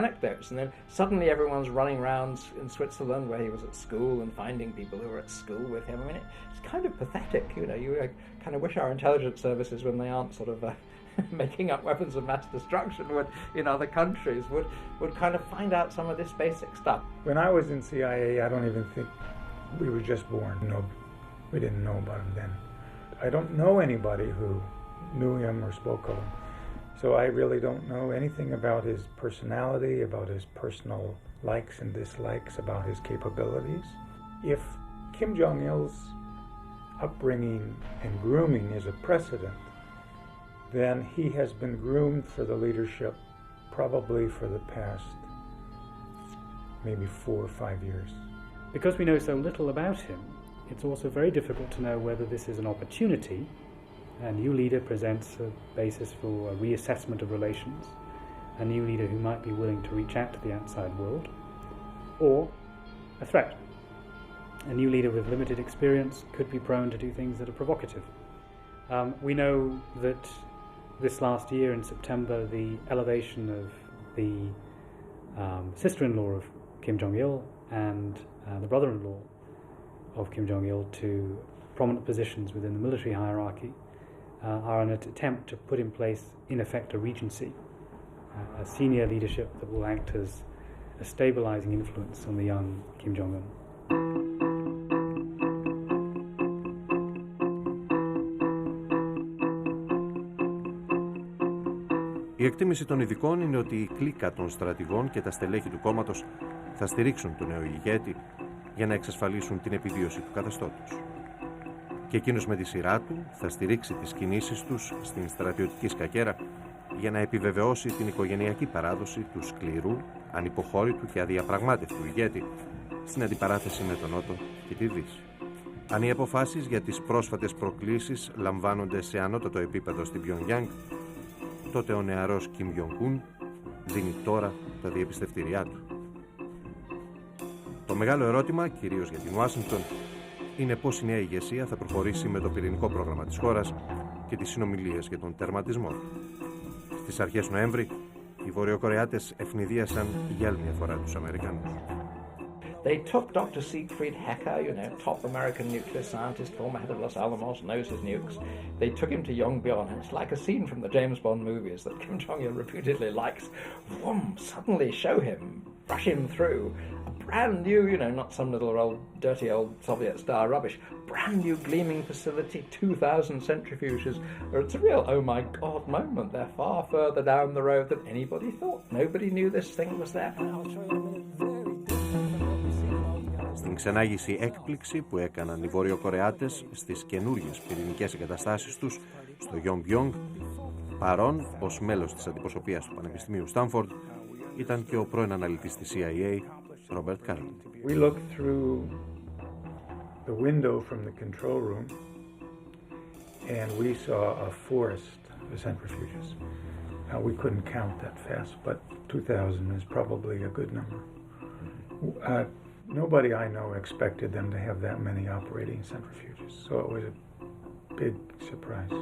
anecdotes, and then suddenly everyone's running around in Switzerland where he was at school and finding people who were at school with him. I mean, it's kind of pathetic, you kind of wish our intelligence services, when they aren't sort of making up weapons of mass destruction in other countries would kind of find out some of this basic stuff. When I was in CIA, I don't even think we were just born. No, we didn't know about him then. I don't know anybody who knew him or spoke of him. So I really don't know anything about his personality, about his personal likes and dislikes, about his capabilities. If Kim Jong-il's upbringing and grooming is a precedent, then he has been groomed for the leadership probably for the past maybe 4 or 5 years. Because we know so little about him, it's also very difficult to know whether this is an opportunity. A new leader presents a basis for a reassessment of relations, a new leader who might be willing to reach out to the outside world, or a threat. A new leader with limited experience could be prone to do things that are provocative. We know that this last year in September, the elevation of the sister-in-law of Kim Jong-il and the brother-in-law of Kim Jong-il to prominent positions within the military hierarchy are an attempt to put in place, in effect, a regency, a senior leadership that will act as a stabilizing influence on the young Kim Jong-un. Η εκτίμηση των ειδικών είναι ότι η κλίκα των στρατηγών και τα στελέχη του κόμματος θα στηρίξουν τον νέο ηγέτη για να εξασφαλίσουν την επιβίωση του καθεστώτος. Και εκείνος με τη σειρά του θα στηρίξει τις κινήσεις τους στην στρατιωτική σκακέρα για να επιβεβαιώσει την οικογενειακή παράδοση του σκληρού, ανυποχώρητου και αδιαπραγμάτευτου ηγέτη στην αντιπαράθεση με τον Νότο και τη Δύση. Αν οι αποφάσεις για τις πρόσφατες προκλήσεις λαμβάνονται σε ανώτατο επίπεδο στην Πιονγκιάνγκ, τότε ο νεαρός Κιμ Γιονγκ-ουν δίνει τώρα τα διεπιστευτήριά του. Το μεγάλο ερώτημα, κυρίως για την Ουάσιγκτον, είναι πώς η νέα ηγεσία θα προχωρήσει με το πυρηνικό πρόγραμμα της χώρας και τις συνομιλίες για τον τερματισμό. Στις αρχές Νοέμβρη, οι Βορειοκορεάτες ευνηδίασαν για άλλη μια φορά τους Αμερικανούς. They took Dr. Siegfried Hecker, top American nuclear scientist, former head of Los Alamos, knows his nukes. They took him to Yongbyon, and it's like a scene from the James Bond movies that Kim Jong-il reputedly likes. Vroom, suddenly show him, rush him through a brand new, not some little old, dirty old Soviet-style rubbish, brand new gleaming facility, 2,000 centrifuges. It's a real oh my God moment. They're far further down the road than anybody thought. Nobody knew this thing was there. Στην ξενάγηση έκπληξη που έκαναν οι Βορειοκορεάτες στις καινούργιες πυρηνικές εγκαταστάσεις τους στο Yongbyon, παρόν ως μέλος της αντιπροσωπείας του Πανεπιστημίου Στάνφορντ, ήταν και ο πρώην αναλυτής της CIA, Ρόμπερτ Κάρλιν. We looked through the window from the control room and we saw a forest of centrifuges. Now we couldn't count that fast, but 2,000 is probably a good number. Nobody I know expected them to have that many operating centrifuges, so it was a big surprise.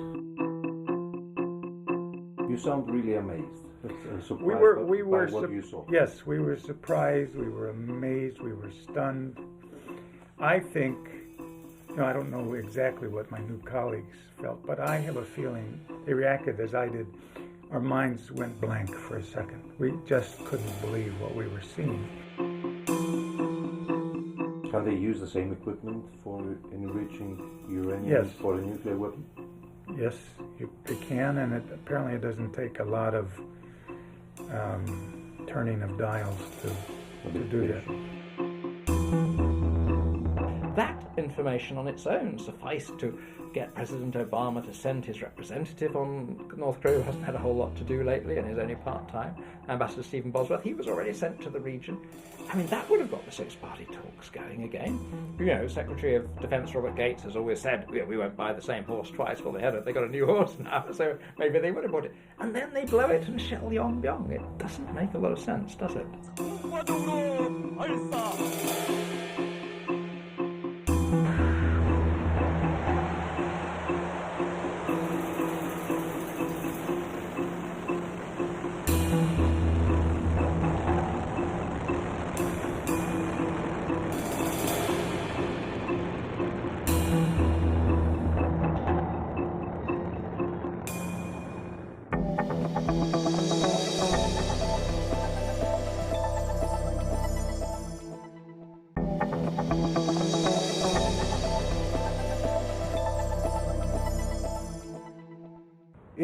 You sound really amazed. We were by what you saw. Yes, we were surprised, we were amazed, we were stunned. I think, I don't know exactly what my new colleagues felt, but I have a feeling they reacted as I did. Our minds went blank for a second. We just couldn't believe what we were seeing. Can they use the same equipment for enriching uranium Yes. for a nuclear weapon? Yes, they can, and apparently it doesn't take a lot of turning of dials to do that. That information on its own sufficed to get President Obama to send his representative on North Korea, who hasn't had a whole lot to do lately and is only part-time, Ambassador Stephen Bosworth. He was already sent to the region. I mean, that would have got the six-party talks going again. Secretary of Defense Robert Gates has always said, we won't buy the same horse twice. Well, they got a new horse now, so maybe they would have bought it. And then they blow it and shell Yongbyon. It doesn't make a lot of sense, does it?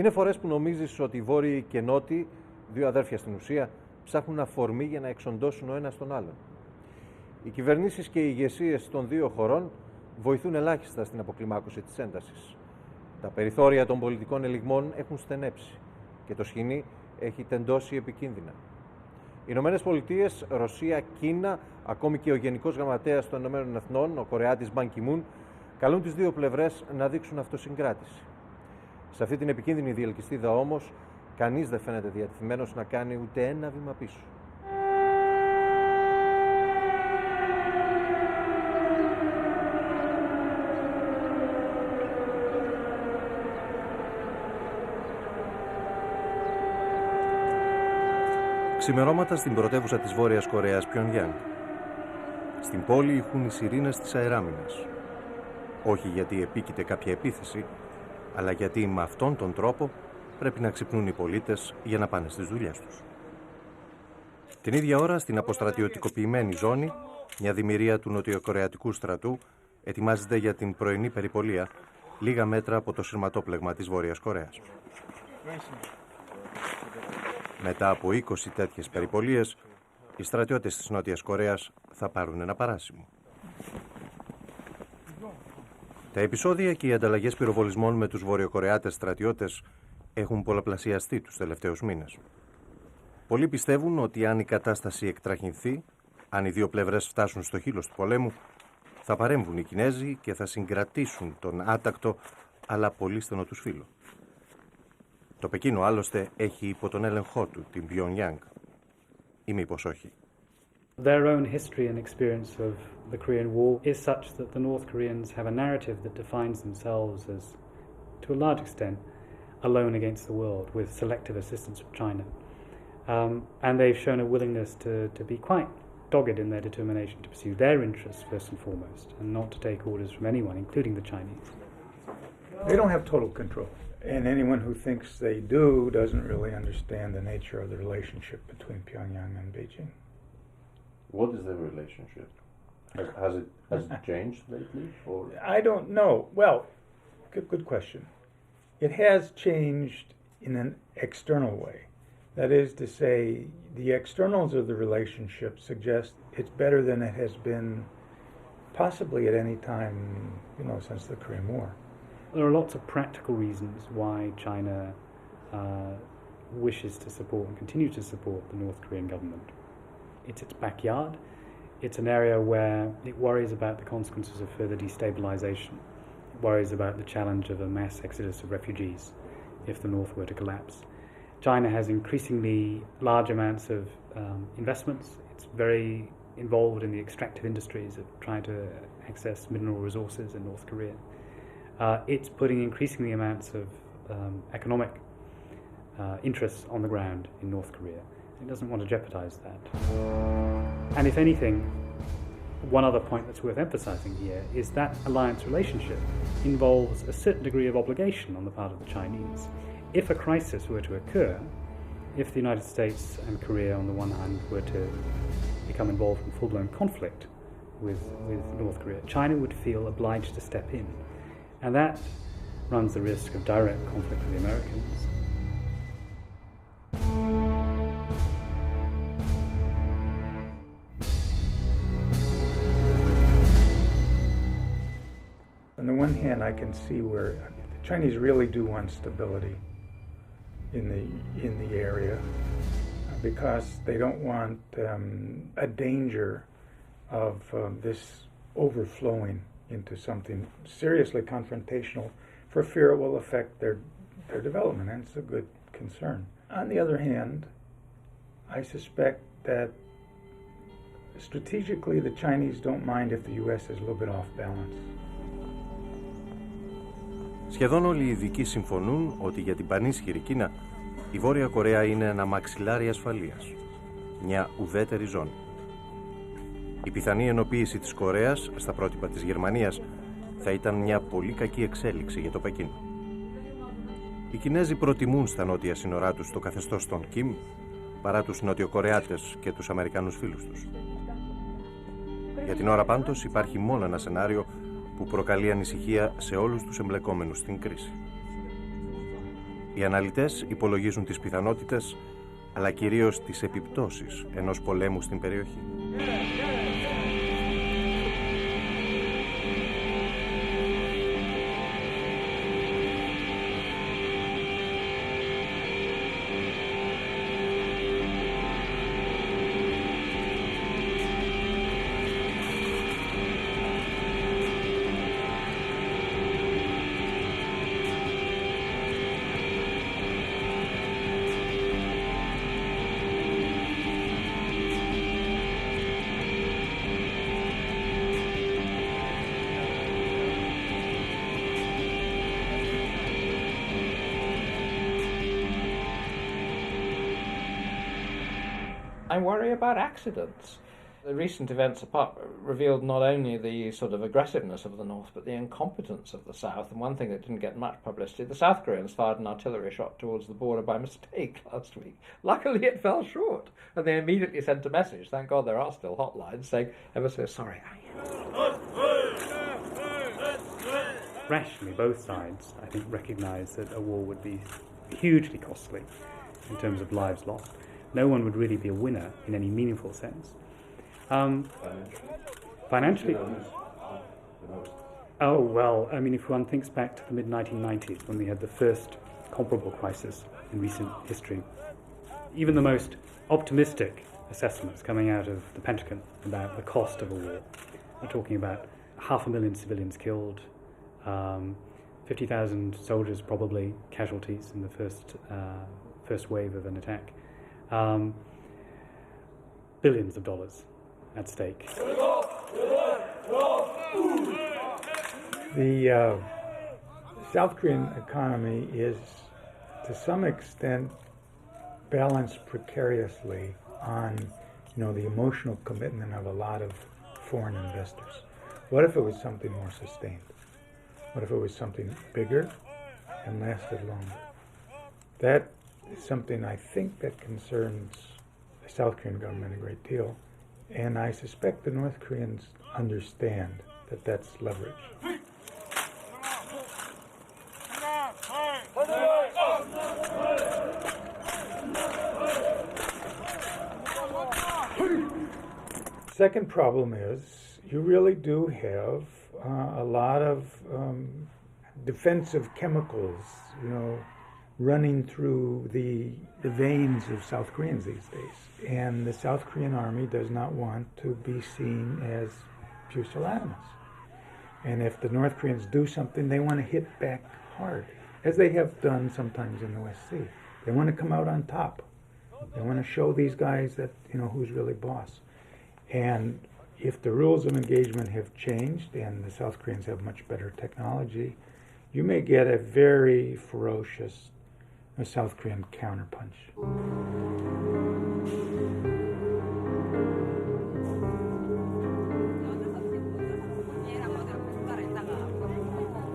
Είναι φορές που νομίζεις ότι οι Βόρειοι και Νότιοι, δύο αδέρφια στην ουσία, ψάχνουν αφορμή για να εξοντώσουν ο ένας τον άλλον. Οι κυβερνήσεις και οι ηγεσίες των δύο χωρών βοηθούν ελάχιστα στην αποκλιμάκωση της έντασης. Τα περιθώρια των πολιτικών ελιγμών έχουν στενέψει και το σκηνή έχει τεντώσει επικίνδυνα. Οι Ηνωμένες Πολιτείες, Ρωσία, Κίνα, ακόμη και ο Γενικός Γραμματέας των Ηνωμένων Εθνών, ο Κορεάτης Μπαν Κι Μουν, καλούν τις δύο πλευρές να δείξουν αυτοσυγκράτηση. Σε αυτή την επικίνδυνη διελκυστίδα όμως, κανείς δεν φαίνεται διατεθειμένος να κάνει ούτε ένα βήμα πίσω. Ξημερώματα στην πρωτεύουσα της Βόρειας Κορέας, Πιονγκιάνγκ. Στην πόλη ηχούν οι σιρήνες της αεράμινας. Όχι γιατί επίκειται κάποια επίθεση, αλλά γιατί με αυτόν τον τρόπο πρέπει να ξυπνούν οι πολίτες για να πάνε στις δουλειές τους. Την ίδια ώρα, στην αποστρατιωτικοποιημένη ζώνη, μια δημιουργία του νοτιοκορεατικού στρατού ετοιμάζεται για την πρωινή περιπολία, λίγα μέτρα από το σειρματόπλεγμα της Βόρειας Κορέας. Μετά από 20 τέτοιες περιπολίες, οι στρατιώτες της Νότιας Κορέας θα πάρουν ένα παράσημο. Τα επεισόδια και οι ανταλλαγές πυροβολισμών με τους βορειοκορεάτες στρατιώτες έχουν πολλαπλασιαστεί τους τελευταίους μήνες. Πολλοί πιστεύουν ότι αν η κατάσταση εκτραχυνθεί, αν οι δύο πλευρές φτάσουν στο χείλος του πολέμου, θα παρέμβουν οι Κινέζοι και θα συγκρατήσουν τον άτακτο αλλά πολύ στενό τους φίλο. Το Πεκίνο άλλωστε έχει υπό τον έλεγχό του την Πιονγκιάνγκ. Ή μήπως όχι. Their own history and experience of the Korean War is such that the North Koreans have a narrative that defines themselves as, to a large extent, alone against the world with selective assistance from China. And they've shown a willingness to be quite dogged in their determination to pursue their interests first and foremost, and not to take orders from anyone, including the Chinese. They don't have total control. And anyone who thinks they do doesn't really understand the nature of the relationship between Pyongyang and Beijing. What is their relationship? Has it changed lately? Or? I don't know. Well, good question. It has changed in an external way. That is to say, the externals of the relationship suggest it's better than it has been possibly at any time, since the Korean War. There are lots of practical reasons why China wishes to support and continue to support the North Korean government. It's its backyard. It's an area where it worries about the consequences of further destabilization. It worries about the challenge of a mass exodus of refugees if the North were to collapse. China has increasingly large amounts of investments. It's very involved in the extractive industries of trying to access mineral resources in North Korea. It's putting increasingly amounts of economic interests on the ground in North Korea. It doesn't want to jeopardize that. And if anything, one other point that's worth emphasizing here is that alliance relationship involves a certain degree of obligation on the part of the Chinese. If a crisis were to occur, if the United States and Korea on the one hand were to become involved in full-blown conflict with North Korea, China would feel obliged to step in. And that runs the risk of direct conflict with the Americans. On the one hand, I can see where the Chinese really do want stability in the area because they don't want a danger of this overflowing into something seriously confrontational for fear it will affect their development, and it's a good concern. On the other hand, I suspect that strategically the Chinese don't mind if the U.S. is a little bit off balance. Σχεδόν όλοι οι ειδικοί συμφωνούν ότι για την πανίσχυρη Κίνα η Βόρεια Κορέα είναι ένα μαξιλάρι ασφαλείας, μια ουδέτερη ζώνη. Η πιθανή ενοποίηση της Κορέας στα πρότυπα της Γερμανίας θα ήταν μια πολύ κακή εξέλιξη για το Πεκίνο. Οι Κινέζοι προτιμούν στα νότια σύνορά τους το καθεστώς των Κιμ παρά τους Νοτιοκορεάτες και τους Αμερικανούς φίλους τους. Για την ώρα πάντως υπάρχει μόνο ένα σενάριο που προκαλεί ανησυχία σε όλους τους εμπλεκόμενους στην κρίση. Οι αναλυτές υπολογίζουν τις πιθανότητες, αλλά κυρίως τις επιπτώσεις ενός πολέμου στην περιοχή. I worry about accidents. The recent events revealed not only the sort of aggressiveness of the North, but the incompetence of the South. And one thing that didn't get much publicity, the South Koreans fired an artillery shot towards the border by mistake last week. Luckily it fell short. And they immediately sent a message, thank God there are still hotlines, saying, ever so sorry. Rationally, both sides, I think, recognise that a war would be hugely costly in terms of lives lost. No one would really be a winner in any meaningful sense. Financially? Oh, well, I mean, if one thinks back to the mid-1990s when we had the first comparable crisis in recent history, even the most optimistic assessments coming out of the Pentagon about the cost of a war are talking about 500,000 civilians killed, 50,000 soldiers probably casualties in the first wave of an attack. Billions of dollars at stake. The South Korean economy is, to some extent, balanced precariously on, the emotional commitment of a lot of foreign investors. What if it was something more sustained? What if it was something bigger and lasted longer? That is something I think that concerns the South Korean government a great deal, and I suspect the North Koreans understand that that's leverage. Second problem is you really do have a lot of defensive chemicals, running through the veins of South Koreans these days. And the South Korean army does not want to be seen as pusillanimous. And if the North Koreans do something, they want to hit back hard, as they have done sometimes in the West Sea. They want to come out on top. They want to show these guys that, who's really boss. And if the rules of engagement have changed and the South Koreans have much better technology, you may get a very ferocious South Korean counterpunch.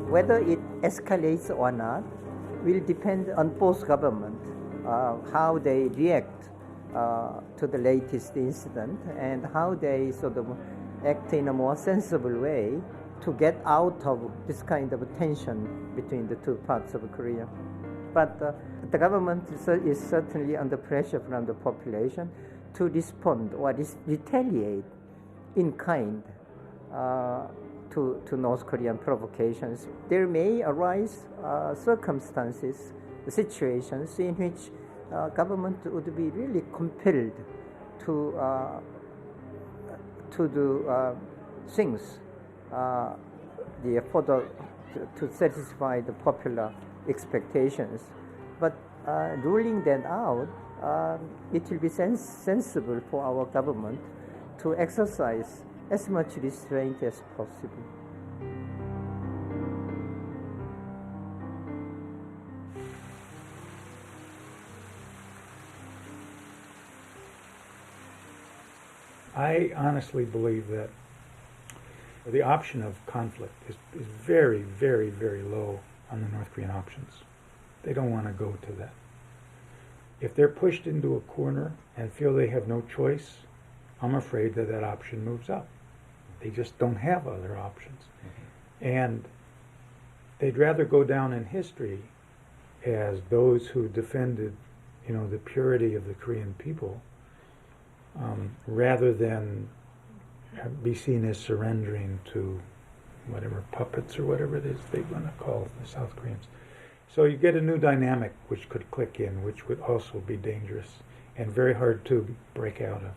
Whether it escalates or not will depend on both governments, how they react to the latest incident and how they sort of act in a more sensible way to get out of this kind of tension between the two parts of Korea. But the government is certainly under pressure from the population to respond or retaliate in kind to North Korean provocations. There may arise circumstances, situations in which government would be really compelled to do things to satisfy the popular expectations. But ruling that out, it will be sensible for our government to exercise as much restraint as possible. I honestly believe that the option of conflict is very, very, very low on the North Korean options. They don't want to go to that. If they're pushed into a corner and feel they have no choice, I'm afraid that option moves up. They just don't have other options. And they'd rather go down in history as those who defended, the purity of the Korean people, rather than be seen as surrendering to whatever puppets or whatever it is they want to call the South Koreans. So you get a new dynamic which could click in, which would also be dangerous and very hard to break out of.